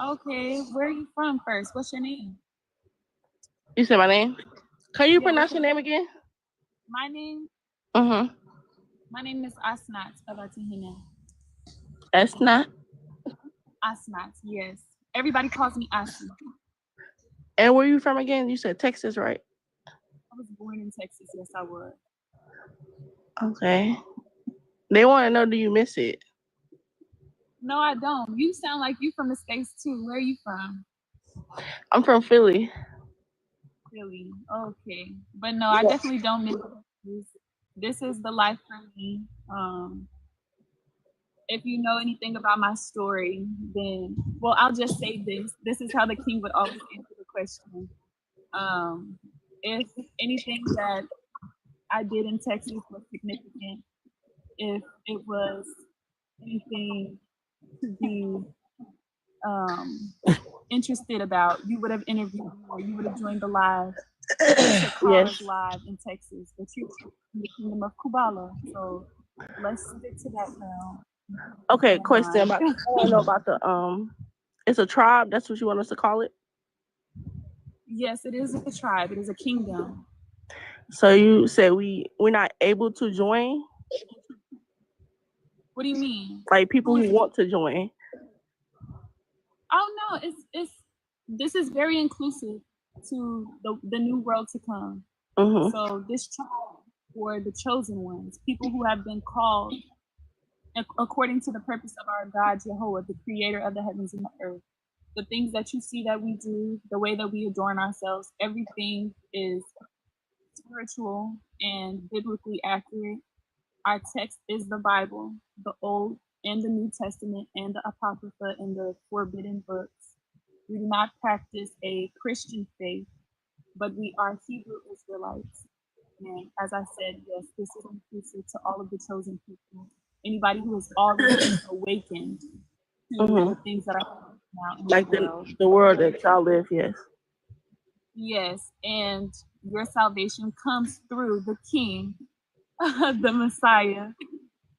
Okay. Where are you from first? What's your name? You said my name? Can you Yeah, pronounce your name again? My name? Mm-hmm. My name is Asnat Abatihina. That's not. Asnat, yes. Everybody calls me Asi. And where you from again? You said Texas, right? I was born in Texas. Yes, I was. Okay. They want to know, do you miss it? No, I don't. You sound like you from the States too. Where are you from? I'm from Philly. Philly. Okay. But no, I definitely don't miss this. This is the life for me. If you know anything about my story, then, well, I'll just say this. This is how the king would always answer the question. If anything that I did in Texas was significant, if it was anything to be interested about, you would have interviewed me or you would have joined the live. Yes. Live in Texas, but you're in the kingdom of Kubala. So let's stick to that now. Okay, question about I want to know about the it's a tribe, that's what you want us to call it? Yes, it is a tribe, it is a kingdom. So you said we're not able to join? What do you mean? Like people who want to join. Oh no, it's this is very inclusive to the new world to come. Mm-hmm. So this tribe for the chosen ones, people who have been called according to the purpose of our God, Jehovah, the creator of the heavens and the earth. The things that you see that we do, the way that we adorn ourselves, everything is spiritual and biblically accurate. Our text is the Bible, the Old and the New Testament, and the Apocrypha and the forbidden books. We do not practice a Christian faith, but we are Hebrew Israelites. And as I said, yes, this is inclusive to all of the chosen people. Anybody who has already awakened to the things that are happening now in Like the world. the world that y'all live, yes. Yes, and your salvation comes through the King, the Messiah.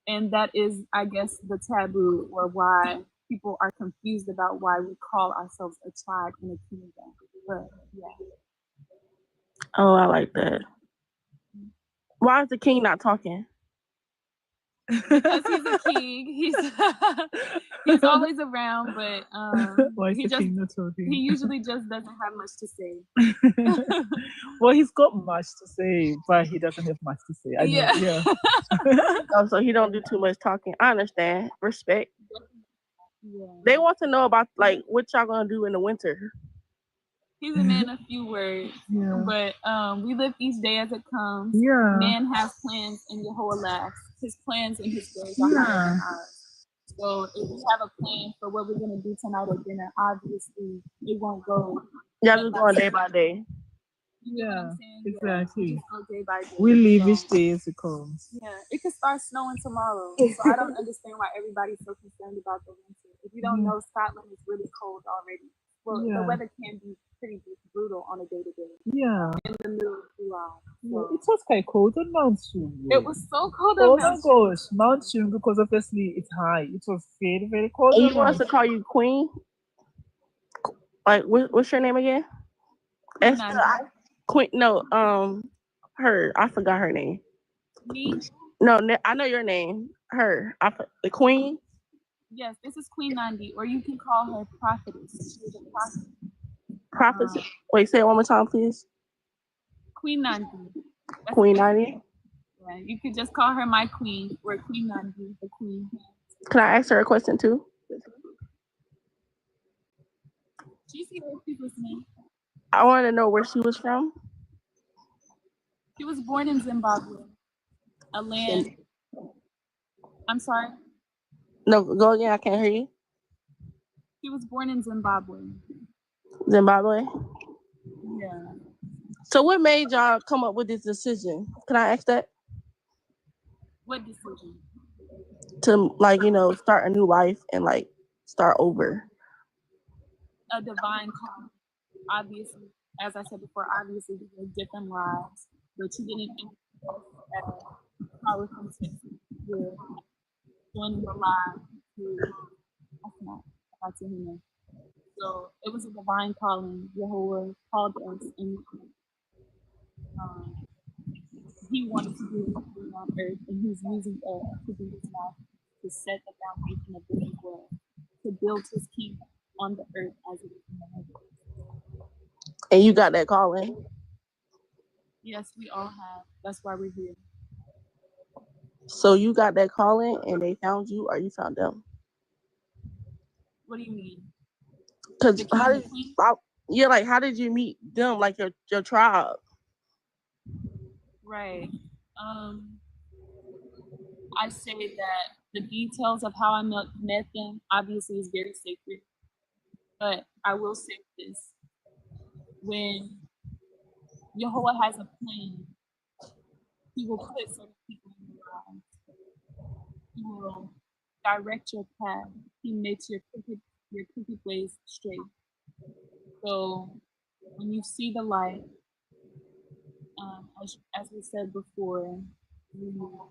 And that is, I guess, the taboo, or why people are confused about why we call ourselves a tribe and a kingdom. But yeah. Oh, I like that. Why is the king not talking? Because he's a king. He's always around, but Why is he the king not talking? he usually just doesn't have much to say. Well, he's got much to say, but he doesn't have much to say. I know, yeah. Oh, so he don't do too much talking. I understand. Respect. Yeah. They want to know about like what y'all gonna do in the winter. He's a man of few words, Yeah. but we live each day as it comes. Yeah. Man has plans and Yehovah laughs. His plans and his ways are higher than ours. So if we have a plan for what we're gonna do tonight at dinner, obviously it won't go. Y'all just going day by day. You know what Yeah, I'm saying? exactly. We just go day by day. We live So, each day as it comes. yeah, it could start snowing tomorrow. So I don't understand why everybody's so concerned about the winter. If you don't know, Scotland is really cold already. Well, the weather can be pretty brutal on a day-to-day. Yeah. In the middle of July. So. It was quite cold on Mount Shungu. It was so cold Oh on my gosh, Mount Shungu, because obviously it's high. It was very, very cold. And you want us to call you Queen? Like, what's your name again? Esther. Queen. No, her. I forgot her name. Me? No, I know your name. Her. The Queen. Yes, this is Queen Nandi, or you can call her Prophetess. She is a prophet. Prophetess. Wait, say it one more time, please. Queen Nandi. Queen Nandi. Yeah, you could just call her my queen, or Queen Nandi, the queen. Can I ask her a question too? She's here. She's listening. I want to know where she was from. She was born in Zimbabwe, a land. I'm sorry? No, go again. I can't hear you. She was born in Zimbabwe. Zimbabwe? Yeah. So what made y'all come up with this decision? Can I ask that? What decision? To, like, start a new life and, like, start over. A divine call. Obviously, as I said before, obviously we live different lives, but you didn't at power context. You're joining the live to him. So it was a divine calling. Yehovah called us, and he wanted to do something on earth, and he's using us to do his mouth to set the foundation of this world, to build his kingdom on the earth as it is in the heavens. And you got that calling? Yes, we all have. That's why we're here. So you got that calling and they found you, or you found them? What do you mean? Because how did you meet them, like your tribe? Right. I say that the details of how I met them obviously is very sacred. But I will say this. When Yehovah has a plan, he will put certain people in your lives. He will direct your path. He makes your crooked ways straight. So when you see the light, as we said before, you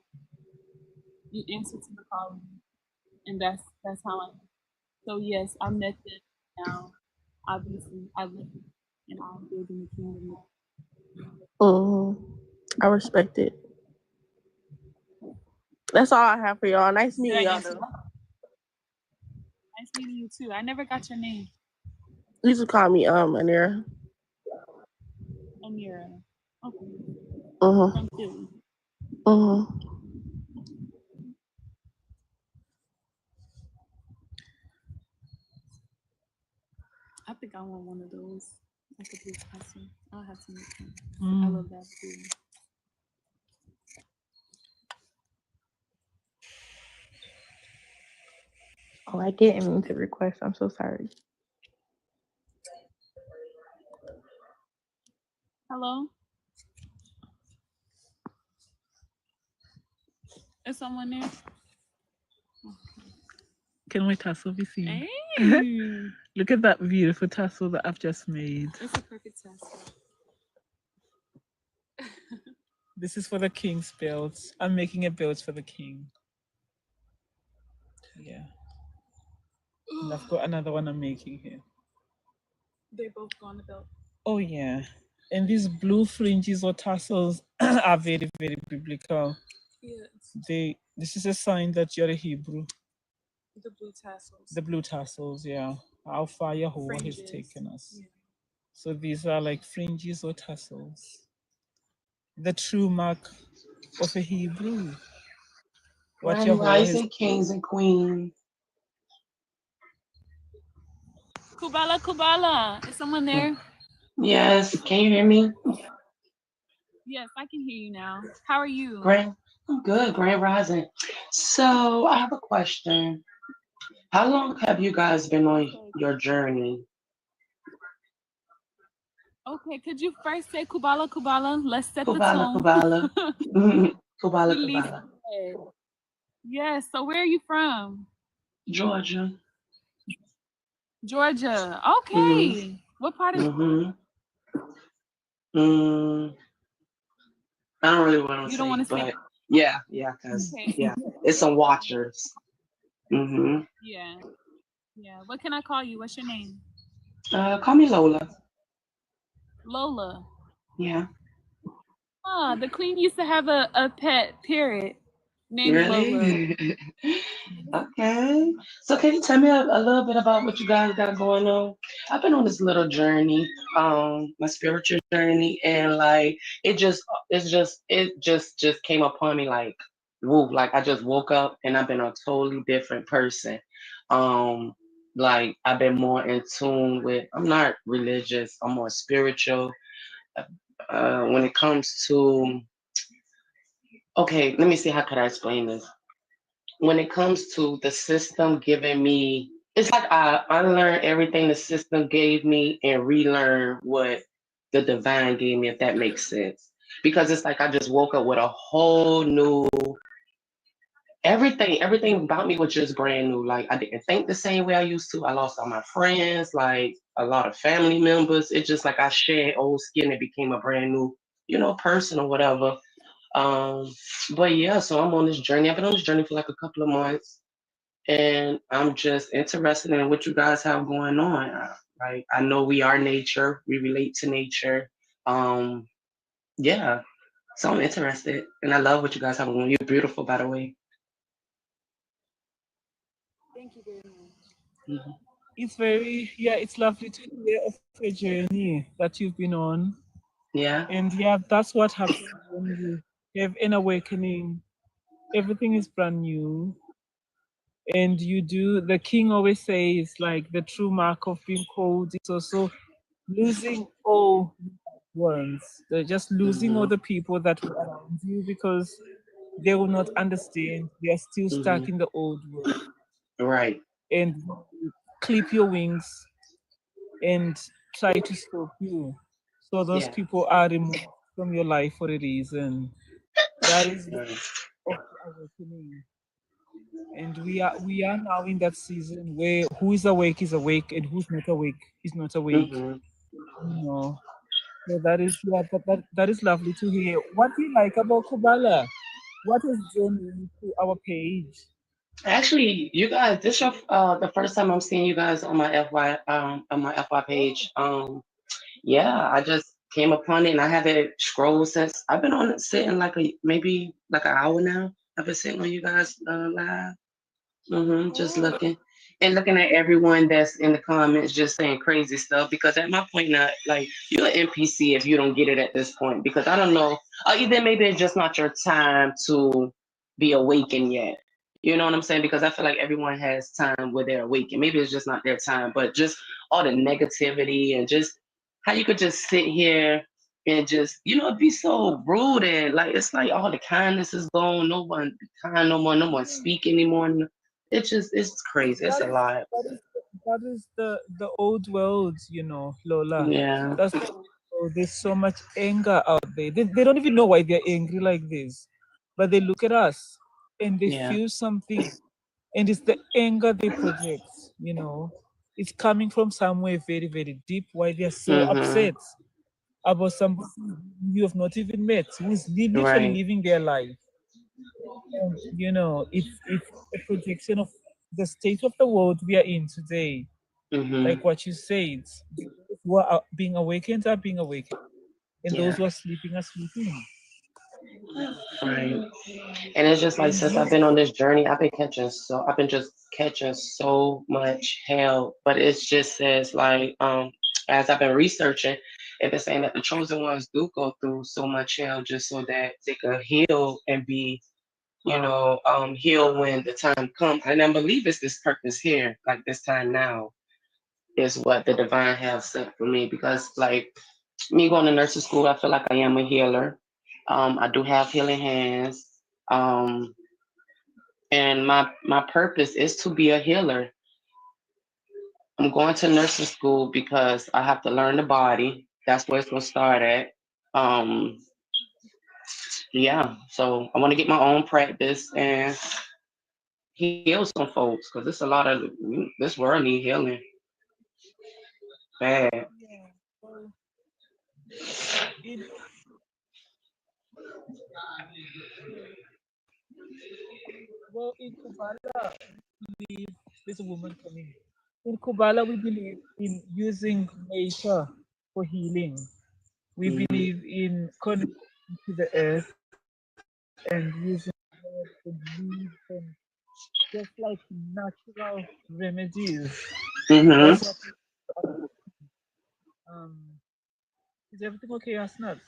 answer to the calling, and that's how I. So yes, I met them now. Obviously, I live and I'm building the kingdom. I respect it. That's all I have for y'all. Nice meeting y'all. Nice meeting you too. I never got your name. You just call me Anira. Amira. Okay. From Philly. think I want one of those. Like a blue tassel. I'll have to make one. I Mm. love that too. Oh, I didn't mean to request. I'm so sorry. Hello? Is someone there? Can my tassel be seen? Hey! Look at that beautiful tassel that I've just made. It's a perfect tassel. This is for the king's belt. I'm making a belt for the king. Yeah. And I've got another one I'm making here. They both go on the belt. Oh yeah. And these blue fringes or tassels are very, very biblical. Yeah. This is a sign that you're a Hebrew. The blue tassels. The blue tassels, yeah. How far Yahweh has taken us. Yeah. So these are like fringes or tassels. The true mark of a Hebrew. What Grand Yahweh Rising has. Kings and Queens. Kubala, Kubala. Is someone there? Yes, can you hear me? Yes, I can hear you now. How are you? I'm good, Grand Rising. So I have a question. How long have you guys been on your journey? Okay, could you first say Kubala, Kubala? Let's set Kubala, the tone. Kubala. Kubala, Release Kubala. it. Yes, so where are you from? Georgia. Georgia. Okay. What part of I don't really want to You don't want to say? but yeah, because Okay. yeah, it's some watchers. Yeah. Yeah. What can I call you? What's your name? Call me Lola. Lola. Yeah. Ah, the queen used to have a pet parrot named Lola. Really? Okay. So can you tell me a little bit about what you guys got going on? I've been on this little journey, my spiritual journey, and like it just came upon me like whoop, like I just woke up and I've been a totally different person. Like I've been more in tune with, I'm not religious, I'm more spiritual. When it comes to, okay, let me see, how could I explain this? When it comes to the system giving me, it's like I unlearned everything the system gave me and relearn what the divine gave me, if that makes sense. Because it's like I just woke up with a whole new, everything about me was just brand new. Like I didn't think the same way I used to. I lost all my friends, like a lot of family members. It's just like I shed old skin and became a brand new, person or whatever. But yeah, so I'm on this journey. I've been on this journey for like a couple of months, and I'm just interested in what you guys have going on. Like I know we are nature, we relate to nature. Yeah, so I'm interested, and I love what you guys have going on. You're beautiful, by the way. Thank you very much. It's lovely to hear of a journey that you've been on. Yeah. And yeah, that's what happens when you have an awakening. Everything is brand new. And the king always says, like, the true mark of being cold is also losing all ones. They're just losing all the people that were around you because they will not understand. They are still stuck in the old world. Right. And clip your wings and try to stop you. So those people are removed from your life for a reason. That is the awakening. And we are now in that season where who is awake is awake and who's not awake is not awake. So that is lovely to hear. What do you like about Kubala? What has drawn you to our page? Actually, you guys, this your the first time I'm seeing you guys on my FY page. Yeah, I just came upon it and I haven't scrolled since. I've been on it sitting like maybe like an hour now. I've been sitting on you guys live. Just looking at everyone that's in the comments just saying crazy stuff, because at my point now, like, you're an NPC if you don't get it at this point, because I don't know, either maybe it's just not your time to be awakened yet. You know what I'm saying? Because I feel like everyone has time where they're awakened. Maybe it's just not their time, but just all the negativity and just how you could just sit here and just, be so rude and like it's like all the kindness is gone. No one be kind no more. No one speak anymore. It's crazy. It's a lot. That is the old world, Lola. Yeah. That's there's so much anger out there. They don't even know why they're angry like this, but they look at us and they Yeah. feel something, and it's the anger they project. It's coming from somewhere very very deep. Why they're so Mm-hmm. upset about somebody you have not even met, who is literally Right. living their life. And, it's a projection of the state of the world we are in today. Mm-hmm. Like what you said, those who are being awakened are being awakened, and those Yeah. who are sleeping are sleeping. Right. And it's just like And since I've been on this journey, I've been just catching so much hell. But it just says like as I've been researching, it been saying that the chosen ones do go through so much hell just so that they could heal and be, heal when the time comes. And I believe it's this purpose here, like this time now, is what the divine have set for me. Because like me going to nursing school, I feel like I am a healer. I do have healing hands. Um, and my purpose is to be a healer. I'm going to nursing school because I have to learn the body. That's where it's gonna start at. Um, yeah, so I want to get my own practice and heal some folks because it's a lot of this world need healing bad. yeah, well, in in Kubala, we believe there's a woman coming. In Kubala, we believe in using nature for healing. We Hmm. believe in connecting to the earth and using herbs and leaves and just like natural remedies. That's Hmm. what um is everything okay, Asnat?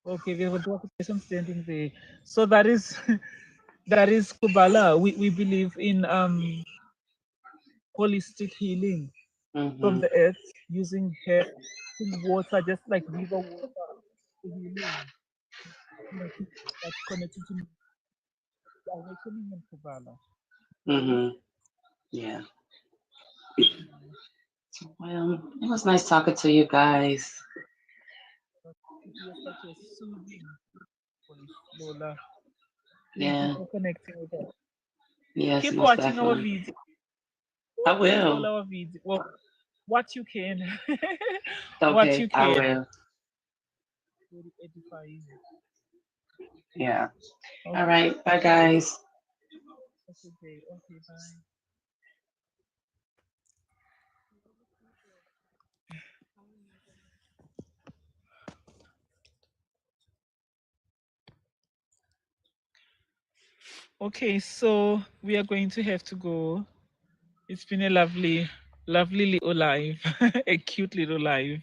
Okay, we have a block person standing there. So that is that is Kubala. We believe in holistic healing from Hmm. the earth using herbs, using water, just like river water for healing. To, like connected to the awakening in Kubala. Okay. Hmm. Yeah. Well, it was nice talking to you guys. But you are such a soothing voice, Lola. Thank you Yeah. for connecting with us. Yes, Keep most watching our definitely. video. I Watch all will. our videos. Well, what you can. What you Okay, I can. will. Very edifying. Yeah. All Okay, right. Bye, guys. okay, okay, bye. Okay, so we are going to have to go. It's been a lovely little life, a cute little life.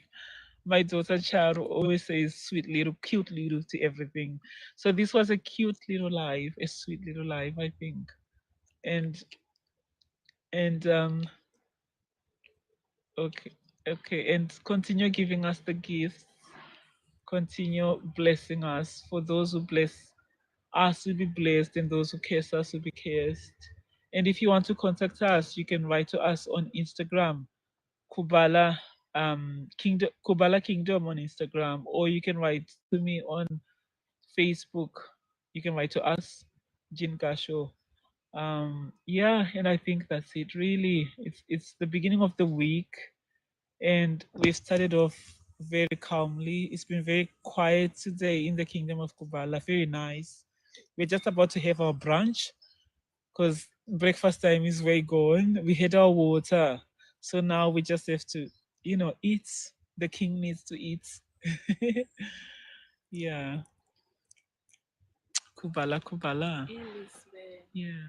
My daughter Charo always says sweet little, cute little to everything. So this was a cute little life, a sweet little life, I think. And and okay, okay, and continue giving us the gifts, continue blessing us. For those who bless us will be blessed, and those who curse us will be cursed. And if you want to contact us, you can write to us on Instagram, Kubala Kingdom, Kubala Kingdom on Instagram, or you can write to me on Facebook. You can write to us, Jin Gasho. Yeah, and I think that's it. Really, it's the beginning of the week, and we've started off very calmly. It's been very quiet today in the Kingdom of Kubala. Very nice. We're just about to have our brunch because breakfast time is way gone. We had our water. So now we just have to, eat. The king needs to eat. Yeah. Kubala, Kubala. Elizabeth. Yeah.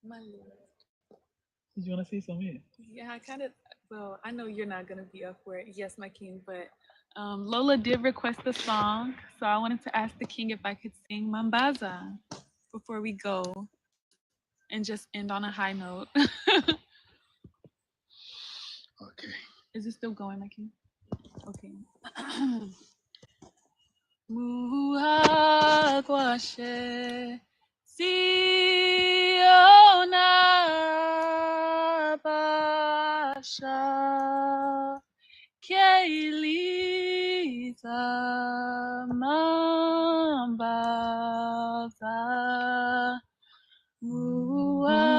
My lord. Did you want to say something? Yeah, I kind of. Well, I know you're not gonna be up for it. Yes, my king. But Lola did request a song, so I wanted to ask the king if I could sing Mambaza before we go. and just end on a high note. Okay. Is it still going, Mikey? Okay. Muagwashe Siona Basha Keiliza Mambaza Muagwashe.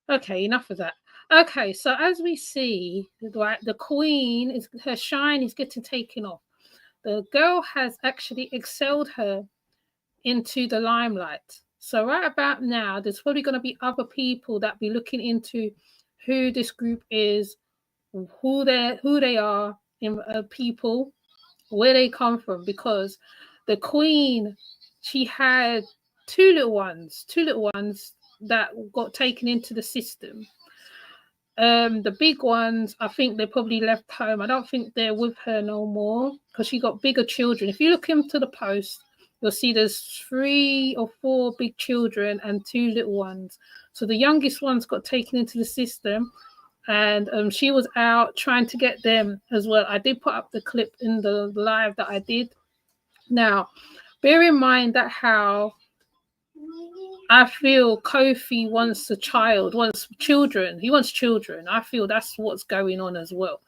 Okay, enough of that. Okay, so as we see, right, the queen is her shine is getting taken off. The girl has actually excelled her into the limelight. So right about now, there's probably going to be other people that be looking into who this group is, who they are, in people, where they come from, because the queen, she had two little ones that got taken into the system. The big ones, I think they probably left home. I don't think they're with her no more because she got bigger children. If you look into the post, you'll see there's 3 or 4 big children and 2 little ones. So the youngest ones got taken into the system, and she was out trying to get them as well. I did put up the clip in the live that I did. Now, bear in mind that how I feel Kofi wants children. He wants children. I feel that's what's going on as well.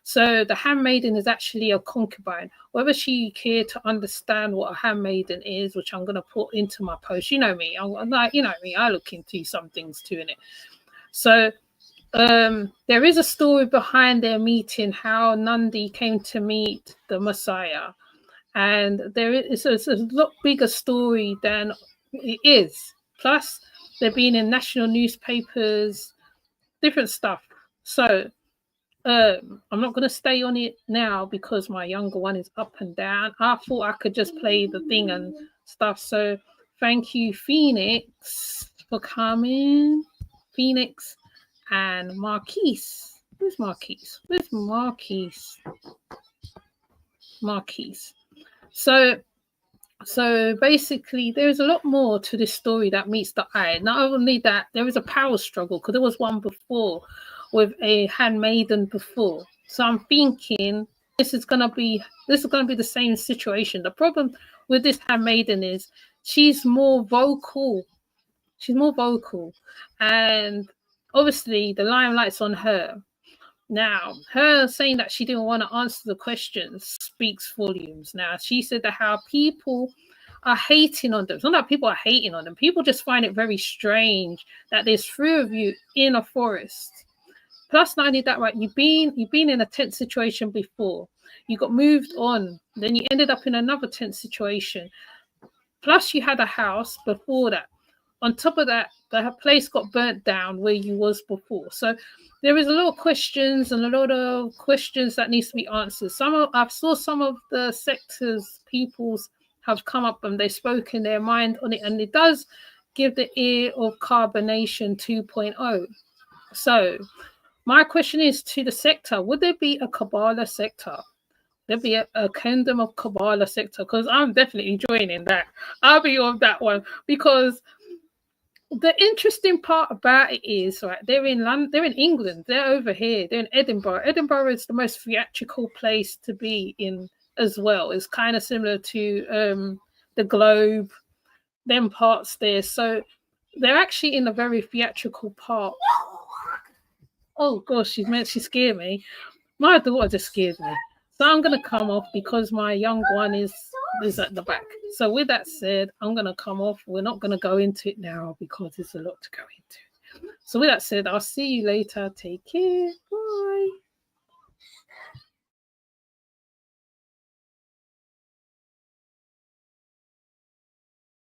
So the handmaiden is actually a concubine. Whether she care to understand what a handmaiden is, which I'm going to put into my post. You know me. I'm like, you know me. I look into some things too in it. So there is a story behind their meeting, how Nandi came to meet the Messiah. And it's a lot bigger story than it is. Plus, they've been in national newspapers, different stuff. So I'm not going to stay on it now because my younger one is up and down. I thought I could just play the thing and stuff. So thank you, Phoenix, for coming. Phoenix and Marquise. Where's Marquise? Where's Marquise? Marquise. So basically, there's a lot more to this story that meets the eye. Not only that, there is a power struggle because there was one before with a handmaiden before. So I'm thinking this is gonna be the same situation. The problem with this handmaiden is she's more vocal. She's more vocal, and obviously the limelight's on her. Now, her saying that she didn't want to answer the questions speaks volumes. Now, she said that how people are hating on them. It's not that people are hating on them. People just find it very strange that there's 3 of you in a forest. Plus, not only that, right? You've been in a tense situation before. You got moved on. Then you ended up in another tense situation. Plus, you had a house before that. On top of that, the place got burnt down where you was before. So there is a lot of questions that needs to be answered. I saw some of the sectors peoples have come up and they've spoken their mind on it, and it does give the ear of carbonation 2.0. So my question is to the sector: would there be a Kabbalah sector? There'll be a kingdom of Kabbalah sector, because I'm definitely joining that. I'll be on that one, because the interesting part about it is, right, they're in London, they're in England, they're over here, they're in Edinburgh. Edinburgh is the most theatrical place to be in as well. It's kind of similar to the Globe, them parts there. So they're actually in a very theatrical part. Oh gosh, she scared me. My daughter just scared me. So I'm going to come off because my young one is at the back. So with that said, I'm going to come off. We're not going to go into it now because there's a lot to go into. So with that said, I'll see you later. Take care. Bye.